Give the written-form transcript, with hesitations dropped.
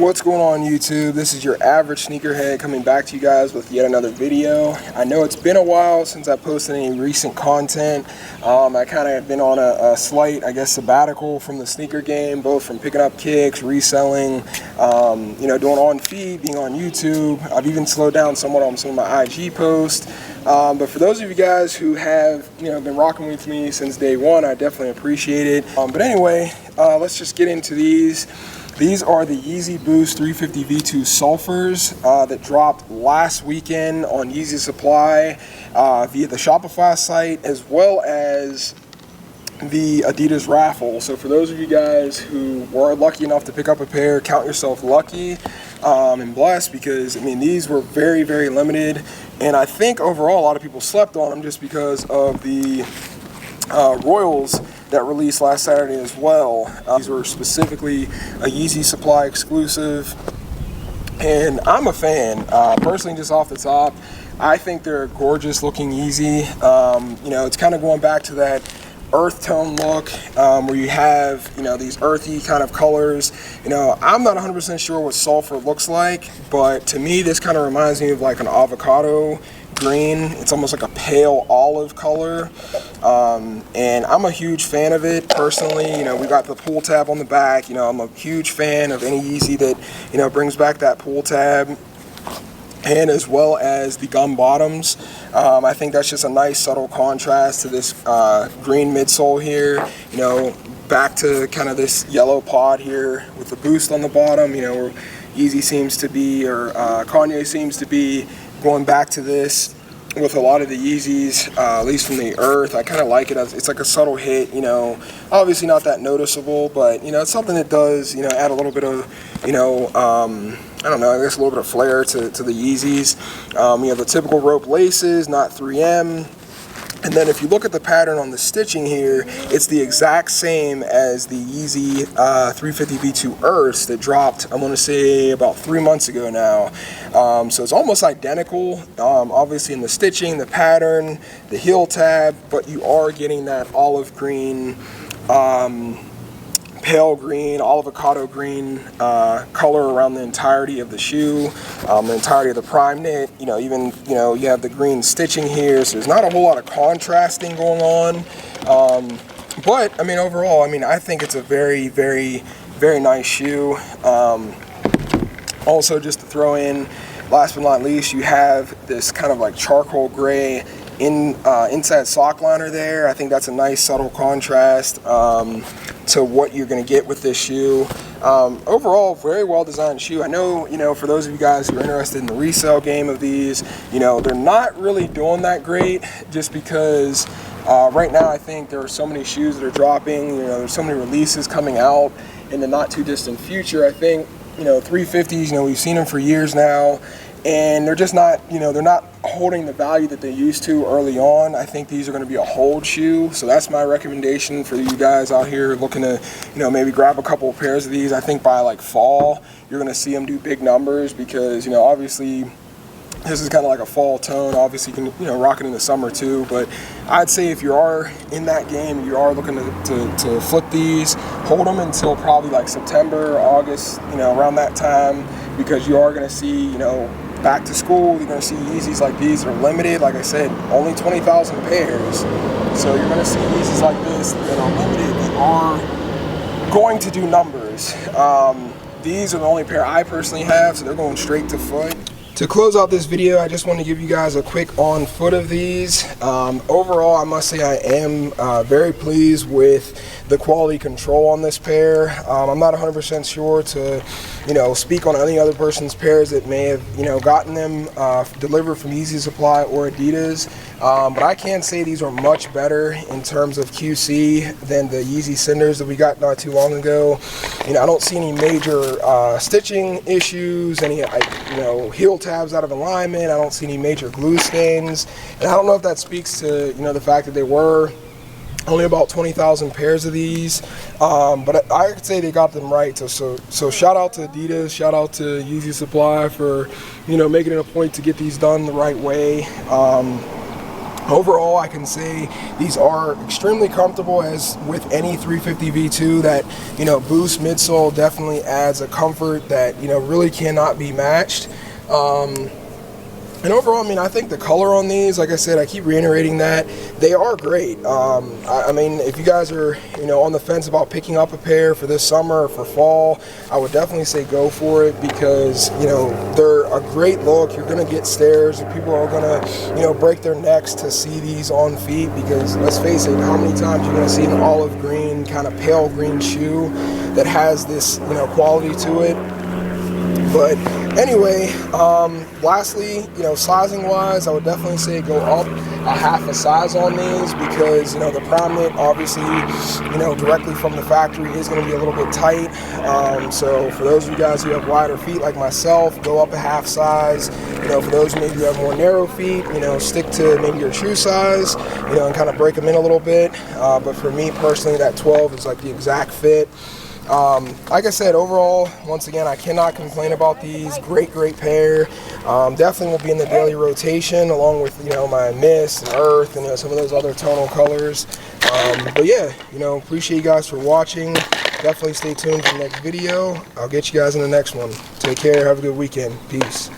What's going on YouTube? This is your average sneakerhead coming back to you guys with yet another video. I know it's been a while since I posted any recent content. I kind of been on a slight, I guess, sabbatical from the sneaker game, both from picking up kicks, reselling, doing on feed, being on YouTube. I've even slowed down somewhat on some of my IG posts. But for those of you guys who have been rocking with me since day one, I definitely appreciate it. But anyway, let's just get into these. These are the Yeezy Boost 350 V2 Sulfurs that dropped last weekend on Yeezy Supply via the Shopify site, as well as the Adidas raffle. So for those of you guys who were lucky enough to pick up a pair, count yourself lucky and blessed, because I mean these were very, very limited, and I think overall a lot of people slept on them just because of the Royals that released last Saturday as well. These were specifically a Yeezy Supply exclusive, and I'm a fan. Personally, just off the top, I think they're a gorgeous looking Yeezy. It's kind of going back to that earth tone look where you have these earthy kind of colors. I'm not 100% sure what Sulfur looks like, but to me this kind of reminds me of like an avocado green. It's almost like a pale olive color, and I'm a huge fan of it personally. We got the pull tab on the back. I'm a huge fan of any Yeezy that brings back that pull tab, and as well as the gum bottoms. I think that's just a nice subtle contrast to this green midsole here, back to kind of this yellow pod here with the Boost on the bottom, where Yeezy seems to be, or Kanye seems to be going back to this with a lot of the Yeezys, at least from the earth. I kind of like it as it's like a subtle hit, obviously not that noticeable, but it's something that does add a little bit of I don't know, I guess a little bit of flair to the Yeezys. You have the typical rope laces, not 3M. And then if you look at the pattern on the stitching here, it's the exact same as the Yeezy 350 V2 Earths that dropped, I want to say, about 3 months ago now. So it's almost identical, obviously in the stitching, the pattern, the heel tab, but you are getting that olive green, pale green, avocado green color around the entirety of the shoe, the entirety of the prime knit. Even you have the green stitching here, so there's not a whole lot of contrasting going on. But I mean overall, I think it's a very, very, very nice shoe. Also, just to throw in, last but not least, you have this kind of like charcoal gray inside sock liner there. I think that's a nice subtle contrast to what you're going to get with this shoe. Overall, very well designed shoe. I know, for those of you guys who are interested in the resale game of these, they're not really doing that great, just because right now I think there are so many shoes that are dropping. There's so many releases coming out in the not too distant future. I think 350s, we've seen them for years now, and they're just not, they're not holding the value that they used to early on. I think these are going to be a hold shoe, so that's my recommendation for you guys out here looking to, maybe grab a couple of pairs of these. I think by like fall, you're going to see them do big numbers, because, obviously this is kind of like a fall tone. Obviously you can, rock it in the summer too, but I'd say if you are in that game, you are looking to flip these, hold them until probably like September, August, around that time, because you are going to see, back to school, you're going to see Yeezys like these that are limited. Like I said, only 20,000 pairs. So you're going to see Yeezys like this that are limited, that are going to do numbers. These are the only pair I personally have, so they're going straight to foot. To close out this video, I just want to give you guys a quick on foot of these. Overall, I must say I am very pleased with the quality control on this pair. I'm not 100% sure to speak on any other person's pairs that may have gotten them delivered from Yeezy Supply or Adidas, but I can say these are much better in terms of QC than the Yeezy Cinders that we got not too long ago. I don't see any major stitching issues, any heel tabs out of alignment. I don't see any major glue stains, and I don't know if that speaks to the fact that they were only about 20,000 pairs of these, but I could say they got them right. So shout out to Adidas, shout out to Yeezy Supply for making it a point to get these done the right way. Overall, I can say these are extremely comfortable, as with any 350 V2 that, you know, Boost midsole definitely adds a comfort that, you know, really cannot be matched. And overall, I mean, I think the color on these, like I said, I keep reiterating that, they are great. I mean, if you guys are, you know, on the fence about picking up a pair for this summer or for fall, I would definitely say go for it, because, you know, they're a great look. You're going to get stares. People are going to, you know, break their necks to see these on feet, because let's face it, how many times you're going to see an olive green, kind of pale green shoe that has this, you know, quality to it. But anyway, lastly, you know, sizing wise, I would definitely say go up a half a size on these, because, you know, the prime knit, obviously, you know, directly from the factory is going to be a little bit tight. So for those of you guys who have wider feet like myself, go up a half size. You know, for those maybe who have more narrow feet, you know, stick to maybe your shoe size, you know, and kind of break them in a little bit. But for me personally, that 12 is like the exact fit. Like I said, overall, once again, I cannot complain about these. Great pair. Definitely will be in the daily rotation, along with, you know, my mist and earth and, you know, some of those other tonal colors. But yeah, you know, appreciate you guys for watching. Definitely stay tuned for the next video. I'll get you guys in the next one. Take care. Have a good weekend. Peace.